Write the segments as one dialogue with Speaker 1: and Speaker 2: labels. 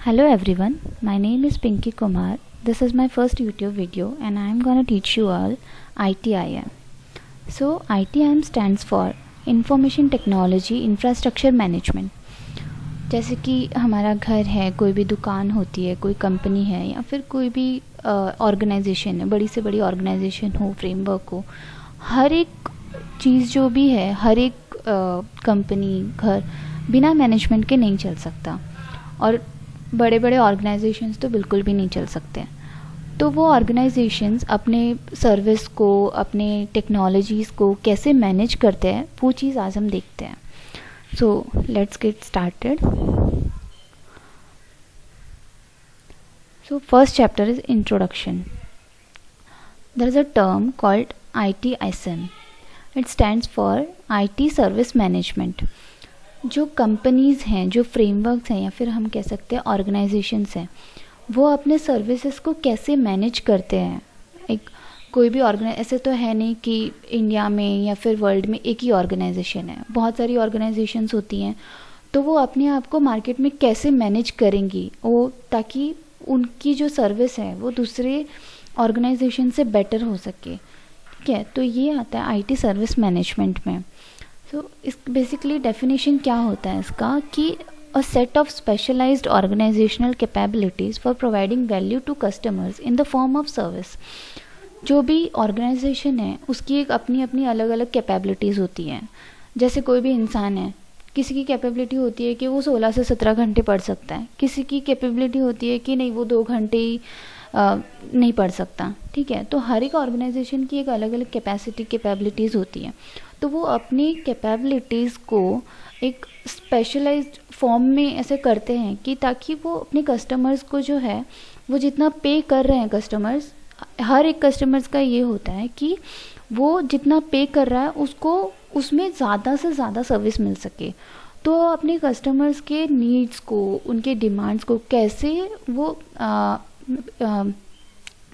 Speaker 1: Hello everyone, my name is Pinky Kumar. This is my first YouTube video and I am going to teach you all ITIM. So ITIM stands for Information Technology Infrastructure Management. जैसे कि हमारा घर है, कोई भी दुकान होती है, कोई कंपनी है या फिर कोई भी ऑर्गेनाइजेशन है, बड़ी से बड़ी ऑर्गेनाइजेशन हो, फ्रेमवर्क हो, हर एक चीज़ जो भी है, हर एक कंपनी, घर बिना मैनेजमेंट के नहीं चल सकता और बड़े बड़े ऑर्गेनाइजेशंस तो बिल्कुल भी नहीं चल सकते। तो वो ऑर्गेनाइजेशंस अपने सर्विस को, अपने टेक्नोलॉजीज़ को कैसे मैनेज करते हैं, वो चीज़ आज हम देखते हैं। So let's get started. So first chapter is introduction. There is a term called ITSM. It stands for IT service management. जो कंपनीज़ हैं, जो फ्रेमवर्क्स हैं या फिर हम कह सकते हैं ऑर्गेनाइजेशंस हैं, वो अपने सर्विसेज को कैसे मैनेज करते हैं। एक कोई भी ऐसे तो है नहीं कि इंडिया में या फिर वर्ल्ड में एक ही ऑर्गेनाइजेशन है, बहुत सारी ऑर्गेनाइजेशंस होती हैं। तो वो अपने आप को मार्केट में कैसे मैनेज करेंगी वो, ताकि उनकी जो सर्विस है वो दूसरे ऑर्गेनाइजेशन से बेटर हो सके। ठीक है, तो ये आता है IT सर्विस मैनेजमेंट में। तो इस बेसिकली डेफिनेशन क्या होता है इसका कि a set of specialised organisational capabilities for providing value to customers in the form of service. जो भी ऑर्गेनाइजेशन है उसकी एक अपनी अपनी अलग अलग कैपेबिलिटीज़ होती हैं। जैसे कोई भी इंसान है, किसी की कैपेबिलिटी होती है कि वो 16 से 17 घंटे पढ़ सकता है, किसी की कैपेबिलिटी होती है कि नहीं, वो 2 घंटे ही नहीं पढ़ सकता। ठीक है, तो हर एक ऑर्गेनाइजेशन की एक अलग अलग कैपेबिलिटीज़ होती हैं। तो वो अपनी कैपेबिलिटीज़ को एक स्पेशलाइज्ड फॉर्म में ऐसे करते हैं कि ताकि वो अपने कस्टमर्स को जो है, वो जितना पे कर रहे हैं कस्टमर्स, हर एक कस्टमर्स का ये होता है कि वो जितना पे कर रहा है उसको उसमें ज़्यादा से ज़्यादा सर्विस मिल सके। तो अपने कस्टमर्स के नीड्स को, उनके डिमांड्स को कैसे वो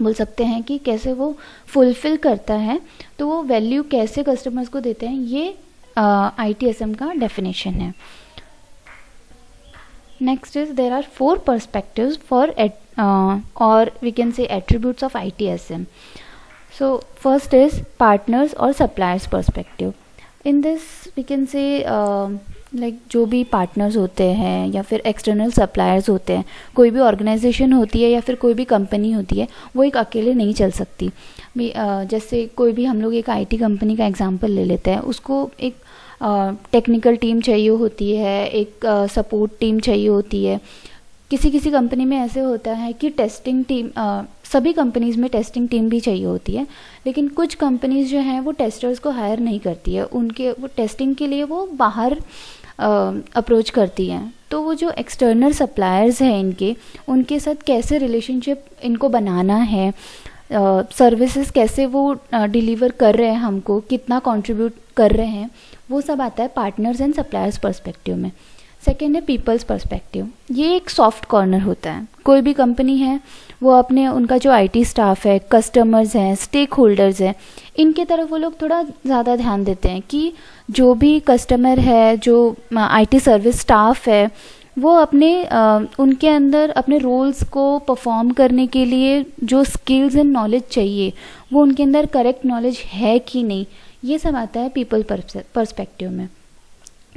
Speaker 1: बोल सकते हैं कि कैसे वो फुलफ़िल करता है, तो वो वैल्यू कैसे कस्टमर्स को देते हैं, ये ITSM का डेफिनेशन है। Next is there are 4 perspectives for or we can say attributes of ITSM. So first is partners or suppliers perspective. In this we can say like जो भी पार्टनर्स होते हैं या फिर एक्सटर्नल सप्लायर्स होते हैं, कोई भी ऑर्गेनाइजेशन होती है या फिर कोई भी कंपनी होती है, वो एक अकेले नहीं चल सकती। जैसे कोई भी हम लोग एक IT कंपनी का एग्जांपल ले लेते हैं, उसको एक टेक्निकल टीम चाहिए होती है, एक सपोर्ट टीम चाहिए होती है। किसी किसी कंपनी में ऐसे होता है कि टेस्टिंग टीम, सभी कंपनीज़ में टेस्टिंग टीम भी चाहिए होती है, लेकिन कुछ कंपनीज़ जो हैं वो टेस्टर्स को हायर नहीं करती है, उनके वो टेस्टिंग के लिए वो बाहर अप्रोच करती हैं। तो वो जो एक्सटर्नल सप्लायर्स हैं इनके, उनके साथ कैसे रिलेशनशिप इनको बनाना है, सर्विसेज कैसे वो डिलीवर कर रहे हैं, हमको कितना कंट्रीब्यूट कर रहे हैं, वो सब आता है पार्टनर्स एंड सप्लायर्स पर्सपेक्टिव में। सेकेंड है पीपल्स पर्सपेक्टिव। ये एक सॉफ्ट कॉर्नर होता है। कोई भी कंपनी है, वो अपने उनका जो IT स्टाफ है, कस्टमर्स हैं, स्टेक होल्डर्स हैं, इनके तरफ वो लोग थोड़ा ज़्यादा ध्यान देते हैं कि जो भी कस्टमर है, जो IT सर्विस स्टाफ है, वो अपने उनके अंदर अपने रोल्स को परफॉर्म करने के लिए जो स्किल्स एंड नॉलेज चाहिए, वो उनके अंदर करेक्ट नॉलेज है कि नहीं, ये सब आता है पीपल पर्सपेक्टिव में।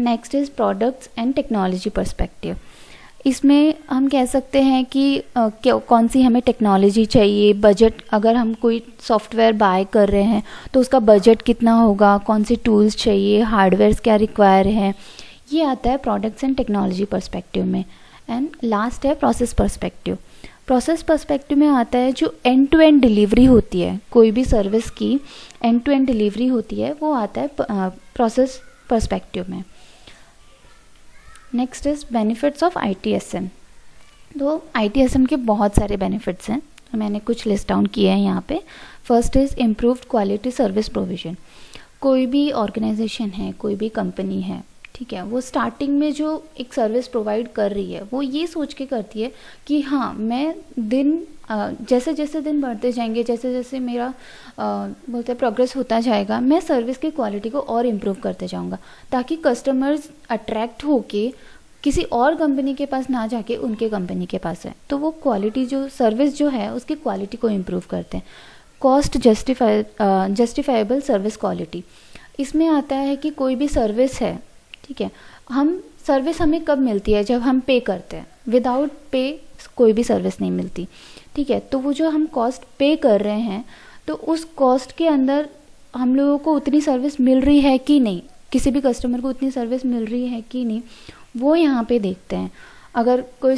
Speaker 1: Next is products and technology perspective. इसमें हम कह सकते हैं कि कौन सी हमें टेक्नोलॉजी चाहिए, बजट, अगर हम कोई सॉफ्टवेयर बाय कर रहे हैं तो उसका बजट कितना होगा, कौन सी टूल्स चाहिए, हार्डवेयर्स क्या रिक्वायर है, ये आता है प्रोडक्ट्स एंड टेक्नोलॉजी पर्सपेक्टिव में। एंड लास्ट है प्रोसेस पर्सपेक्टिव। प्रोसेस पर्सपेक्टिव में आता है जो एंड टू एंड डिलीवरी होती है, कोई भी सर्विस की एंड टू एंड डिलीवरी होती है, वो आता है प्रोसेस पर्सपेक्टिव में। Next is benefits of ITSM. तो ITSM के बहुत सारे बेनिफिट्स हैं, मैंने कुछ लिस्ट डाउन किए हैं यहाँ पे। First is improved quality service provision. कोई भी ऑर्गेनाइजेशन है, कोई भी कंपनी है, ठीक है, वो स्टार्टिंग में जो एक सर्विस प्रोवाइड कर रही है, वो ये सोच के करती है कि हाँ, मैं जैसे जैसे दिन बढ़ते जाएंगे, जैसे जैसे मेरा बोलते हैं प्रोग्रेस होता जाएगा, मैं सर्विस की क्वालिटी को और इम्प्रूव करते जाऊंगा, ताकि कस्टमर्स अट्रैक्ट होके किसी और कंपनी के पास ना जाके उनके कंपनी के पास है, तो वो क्वालिटी जो सर्विस जो है उसकी क्वालिटी को इम्प्रूव करते हैं। कॉस्ट जस्टिफाइबल सर्विस क्वालिटी, इसमें आता है कि कोई भी सर्विस है, ठीक है, सर्विस हमें कब मिलती है, जब हम पे करते हैं। विदाउट पे कोई भी सर्विस नहीं मिलती, ठीक है। तो वो जो हम कॉस्ट पे कर रहे हैं, तो उस कॉस्ट के अंदर हम लोगों को उतनी सर्विस मिल रही है कि नहीं, किसी भी कस्टमर को उतनी सर्विस मिल रही है कि नहीं, वो यहाँ पे देखते हैं। अगर कोई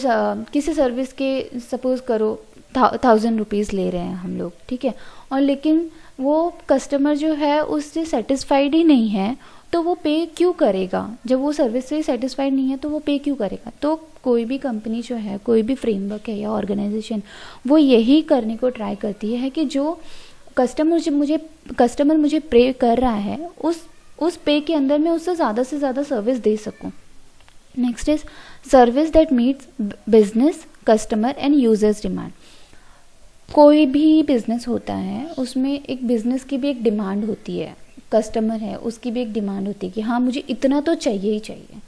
Speaker 1: किसी सर्विस के सपोज़ करो 1000 रुपीज़ ले रहे हैं हम लोग, ठीक है, और लेकिन वो कस्टमर जो है उससे सेटिस्फाइड ही नहीं है, तो वो पे क्यों करेगा? जब वो सर्विस से सेटिस्फाइड नहीं है तो वो पे क्यों करेगा? तो कोई भी कंपनी जो है, कोई भी फ्रेमवर्क है या ऑर्गेनाइजेशन, वो यही करने को ट्राई करती है कि जो कस्टमर मुझे पे कर रहा है, उस पे के अंदर मैं उससे से ज़्यादा सर्विस दे सकूं। Next is service that meets business, customer and users demand. कोई भी बिजनेस होता है, उसमें एक बिजनेस की भी एक डिमांड होती है, कस्टमर है उसकी भी एक डिमांड होती है कि हाँ मुझे इतना तो चाहिए ही चाहिए,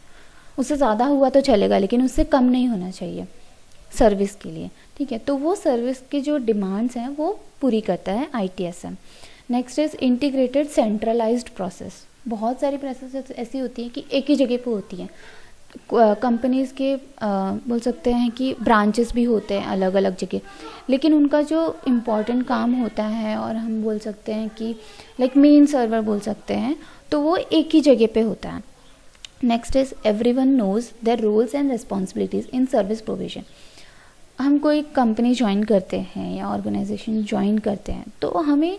Speaker 1: उससे ज़्यादा हुआ तो चलेगा लेकिन उससे कम नहीं होना चाहिए सर्विस के लिए, ठीक है। तो वो सर्विस की जो डिमांड्स हैं वो पूरी करता है ITSM। Next is integrated centralised process. बहुत सारी प्रोसेस ऐसी होती हैं कि एक ही जगह पे होती हैं। कंपनीज़ के बोल सकते हैं कि ब्रांचेस भी होते हैं अलग अलग जगह, लेकिन उनका जो इम्पॉर्टेंट काम होता है, और हम बोल सकते हैं कि लाइक मेन सर्वर बोल सकते हैं, तो वो एक ही जगह पे होता है। Next is everyone knows their roles and responsibilities in service provision. हम कोई कंपनी ज्वाइन करते हैं या ऑर्गेनाइजेशन ज्वाइन करते हैं, तो हमें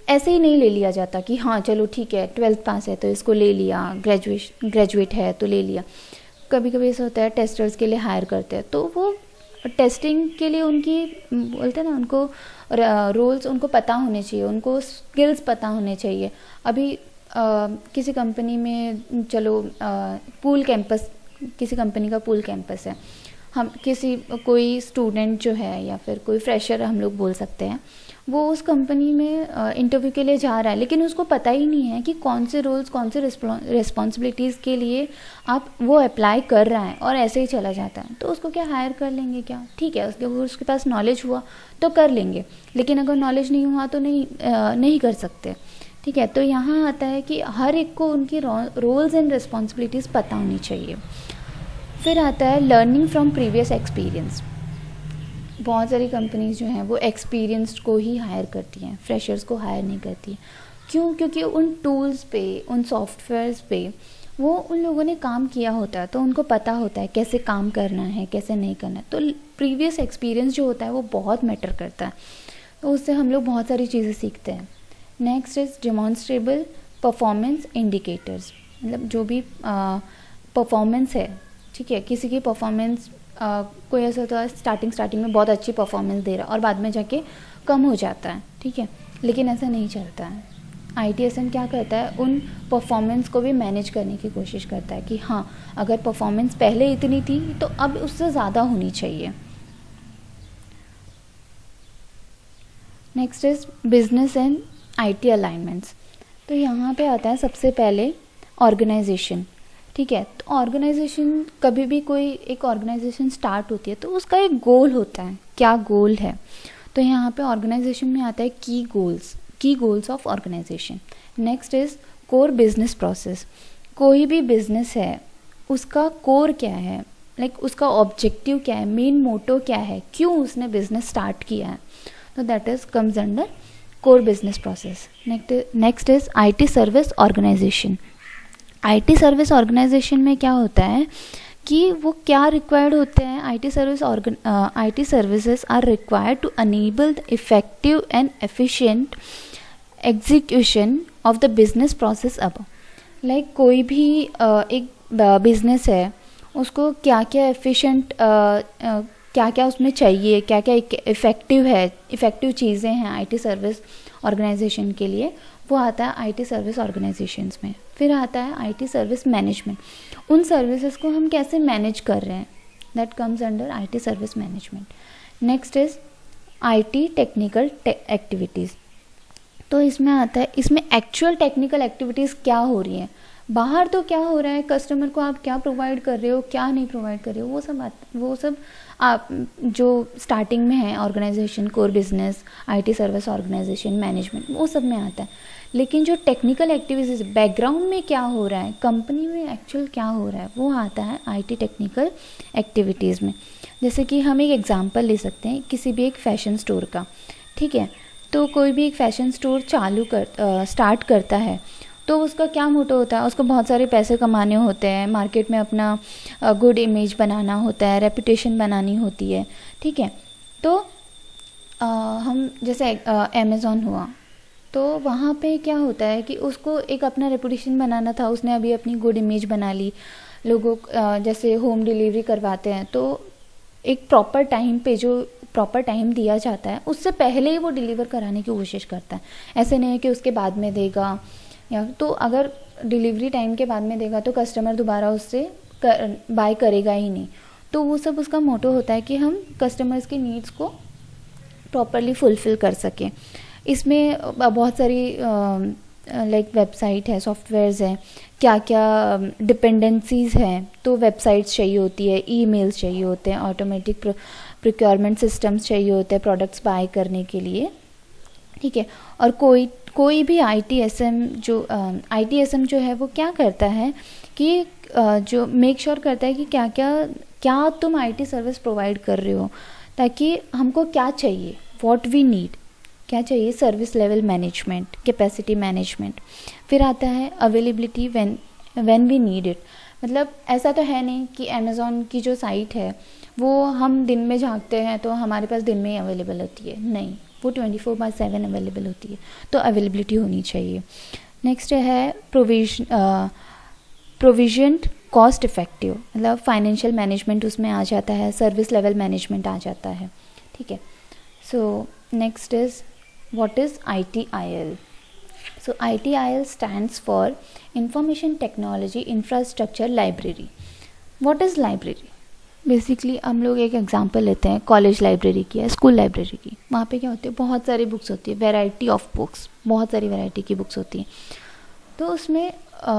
Speaker 1: ऐसे ही नहीं ले लिया जाता कि हाँ चलो ठीक है 12th पास है तो इसको ले लिया, ग्रेजुएट है तो ले लिया। कभी कभी ऐसा होता है टेस्टर्स के लिए हायर करते हैं, तो वो टेस्टिंग के लिए उनकी बोलते हैं ना, उनको रोल्स उनको पता होने चाहिए, उनको स्किल्स पता होने चाहिए। अभी किसी कंपनी में चलो पूल कैंपस, किसी कंपनी का पूल कैंपस है, हम कोई स्टूडेंट जो है या फिर कोई फ्रेशर हम लोग बोल सकते हैं, वो उस कंपनी में इंटरव्यू के लिए जा रहा है, लेकिन उसको पता ही नहीं है कि कौन से रोल्स, कौन से रिस्पॉन्सिबिलिटीज़ के लिए वो अप्लाई कर रहा है, और ऐसे ही चला जाता है। तो उसको क्या हायर कर लेंगे क्या? ठीक है, उसके पास नॉलेज हुआ तो कर लेंगे, लेकिन अगर नॉलेज नहीं हुआ तो नहीं कर सकते, ठीक है। तो यहाँ आता है कि हर एक को उनकी रोल्स एंड रिस्पॉन्सिबिलिटीज़ पता होनी चाहिए। फिर आता है लर्निंग फ्रॉम प्रीवियस एक्सपीरियंस। बहुत सारी कंपनीज जो हैं वो एक्सपीरियंस्ड को ही हायर करती हैं, फ्रेशर्स को हायर नहीं करती। क्यों? क्योंकि उन टूल्स पे, उन सॉफ्टवेयर्स पे वो उन लोगों ने काम किया होता है, तो उनको पता होता है कैसे काम करना है, कैसे नहीं करना है। तो प्रीवियस एक्सपीरियंस जो होता है वो बहुत मैटर करता है, तो उससे हम लोग बहुत सारी चीज़ें सीखते हैं। Next is demonstrable performance indicators. मतलब जो भी परफॉर्मेंस है, ठीक है, किसी की परफॉर्मेंस कोई ऐसा होता है स्टार्टिंग में बहुत अच्छी परफॉर्मेंस दे रहा है और बाद में जाके कम हो जाता है, ठीक है, लेकिन ऐसा नहीं चलता है। ITSM क्या करता है, उन परफॉर्मेंस को भी मैनेज करने की कोशिश करता है कि हाँ अगर परफॉर्मेंस पहले इतनी थी तो अब उससे ज़्यादा होनी चाहिए। Next is business and IT alignments. तो यहाँ पे आता है सबसे पहले ऑर्गेनाइजेशन, ठीक है। तो ऑर्गेनाइजेशन, कभी भी कोई एक ऑर्गेनाइजेशन स्टार्ट होती है तो उसका एक गोल होता है, क्या गोल है। तो यहाँ पे ऑर्गेनाइजेशन में आता है की goals of organisation. Next is core business process. कोई भी बिजनेस है उसका कोर क्या है, लाइक उसका ऑब्जेक्टिव क्या है, मेन मोटो क्या है, क्यों उसने बिजनेस स्टार्ट किया है, तो that is comes under core business process. Next is IT service organisation. IT service organisation में क्या होता है कि वो क्या रिक्वायर्ड होते हैं, IT services are required to enable the effective and efficient execution of the business process अब। लाइक कोई भी एक बिजनेस है, उसको क्या क्या एफिशिएंट, क्या क्या उसमें चाहिए, क्या क्या इफ़ेक्टिव चीज़ें हैं IT सर्विस ऑर्गेनाइजेशन के लिए, वो आता है IT सर्विस ऑर्गेनाइजेशंस में। फिर आता है IT सर्विस मैनेजमेंट। उन सर्विसेज को हम कैसे मैनेज कर रहे हैं, that comes under IT service management. Next is IT technical activities. तो इसमें आता है, इसमें एक्चुअल टेक्निकल एक्टिविटीज़ क्या हो रही हैं, बाहर तो क्या हो रहा है, कस्टमर को आप क्या प्रोवाइड कर रहे हो, क्या नहीं प्रोवाइड कर रहे हो, वो सब आप जो स्टार्टिंग में है organisation, core business, IT service organisation, management, वो सब में आता है। लेकिन जो टेक्निकल एक्टिविटीज़ बैकग्राउंड में क्या हो रहा है, कंपनी में एक्चुअल क्या हो रहा है, वो आता है आईटी टेक्निकल एक्टिविटीज़ में। जैसे कि हम एक एग्जांपल ले सकते हैं किसी भी एक फ़ैशन स्टोर का, ठीक है। तो कोई भी एक फ़ैशन स्टोर स्टार्ट करता है, तो उसका क्या मोटो होता है, उसको बहुत सारे पैसे कमाने होते हैं, मार्केट में अपना गुड इमेज बनाना होता है, रेपुटेशन बनानी होती है, ठीक है। तो हम जैसे अमेज़ॉन हुआ, तो वहाँ पे क्या होता है कि उसको एक अपना रेपुटेशन बनाना था, उसने अभी अपनी गुड इमेज बना ली। लोगों जैसे होम डिलीवरी करवाते हैं, तो एक प्रॉपर टाइम पे जो प्रॉपर टाइम दिया जाता है, उससे पहले ही वो डिलीवर कराने की कोशिश करता है। ऐसे नहीं है कि उसके बाद में देगा, या तो अगर डिलीवरी टाइम के बाद में देगा तो कस्टमर दोबारा उससे बाय करेगा ही नहीं। तो वो सब उसका मोटो होता है कि हम कस्टमर्स की नीड्स को प्रॉपरली फुलफ़िल कर सकें। इसमें बहुत सारी लाइक वेबसाइट है, सॉफ्टवेयर्स हैं, क्या क्या डिपेंडेंसीज़ हैं, तो वेबसाइट्स चाहिए होती है, ईमेल्स चाहिए होते हैं, ऑटोमेटिक प्रोक्योरमेंट सिस्टम्स चाहिए होते हैं प्रोडक्ट्स बाय करने के लिए, ठीक है। और कोई भी आईटीएसएम जो है वो क्या करता है कि जो मेक श्योर करता है कि क्या तुम आईटी सर्विस प्रोवाइड कर रहे हो, ताकि हमको क्या चाहिए, व्हाट वी नीड, क्या चाहिए, service level management, capacity management. फिर आता है availability when we need it. मतलब ऐसा तो है नहीं कि अमेज़ॉन की जो साइट है वो हम दिन में झांकते हैं तो हमारे पास दिन में ही अवेलेबल होती है, नहीं, वो 24/7 अवेलेबल होती है, तो अवेलेबिलिटी होनी चाहिए। नेक्स्ट है प्रोविजन कॉस्ट इफ़ेक्टिव, मतलब फाइनेंशियल मैनेजमेंट उसमें आ जाता है, सर्विस लेवल मैनेजमेंट आ जाता है, ठीक है। So next is what is ITIL? So ITIL stands for Information Technology Infrastructure Library. What is library? Basically हम लोग एक एग्जांपल लेते हैं कॉलेज लाइब्रेरी की या स्कूल लाइब्रेरी की। वहाँ पे क्या होती है, बहुत सारी बुक्स होती है, वैरायटी ऑफ बुक्स, बहुत सारी वैरायटी की बुक्स होती हैं। तो उसमें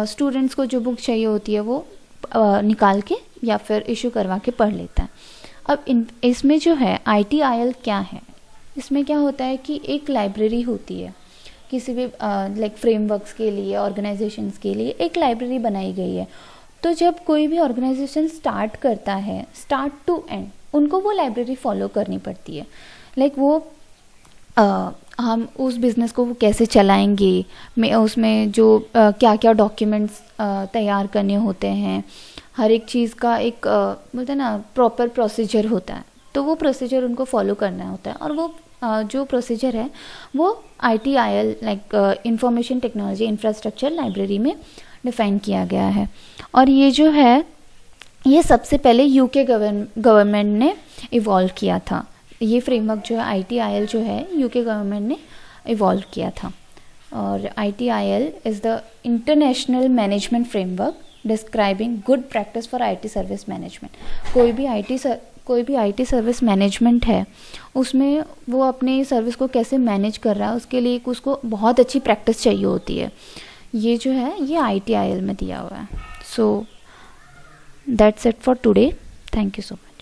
Speaker 1: स्टूडेंट्स को जो बुक चाहिए होती है वो निकाल के या फिर इशू करवा के पढ़ लेता है। अब इसमें जो है ITIL क्या है, इसमें क्या होता है कि एक लाइब्रेरी होती है, किसी भी लाइक फ्रेमवर्क्स के लिए, ऑर्गेनाइजेशंस के लिए एक लाइब्रेरी बनाई गई है। तो जब कोई भी ऑर्गेनाइजेशन स्टार्ट करता है, स्टार्ट टू एंड, उनको वो लाइब्रेरी फॉलो करनी पड़ती है। लाइक वो हम उस बिज़नेस को वो कैसे चलाएंगे, उसमें जो क्या क्या डॉक्यूमेंट्स तैयार करने होते हैं, हर एक चीज़ का एक बोलते हैं ना प्रॉपर प्रोसीजर होता है, तो वो प्रोसीजर उनको फॉलो करना होता है। और वो जो प्रोसीजर है वो ITIL like information technology infrastructure library में डिफ़ाइन किया गया है। और ये जो है ये सबसे पहले UK गवर्नमेंट ने इवॉल्व किया था। ये फ्रेमवर्क जो है ITIL जो है UK गवर्नमेंट ने इवॉल्व किया था। और ITIL is the international management framework describing good practice for IT service management. कोई भी IT सर्विस मैनेजमेंट है, उसमें वो अपनी सर्विस को कैसे मैनेज कर रहा है, उसके लिए उसको बहुत अच्छी प्रैक्टिस चाहिए होती है। ये जो है ये ITIL में दिया हुआ है। So that's it for today, thank you so much.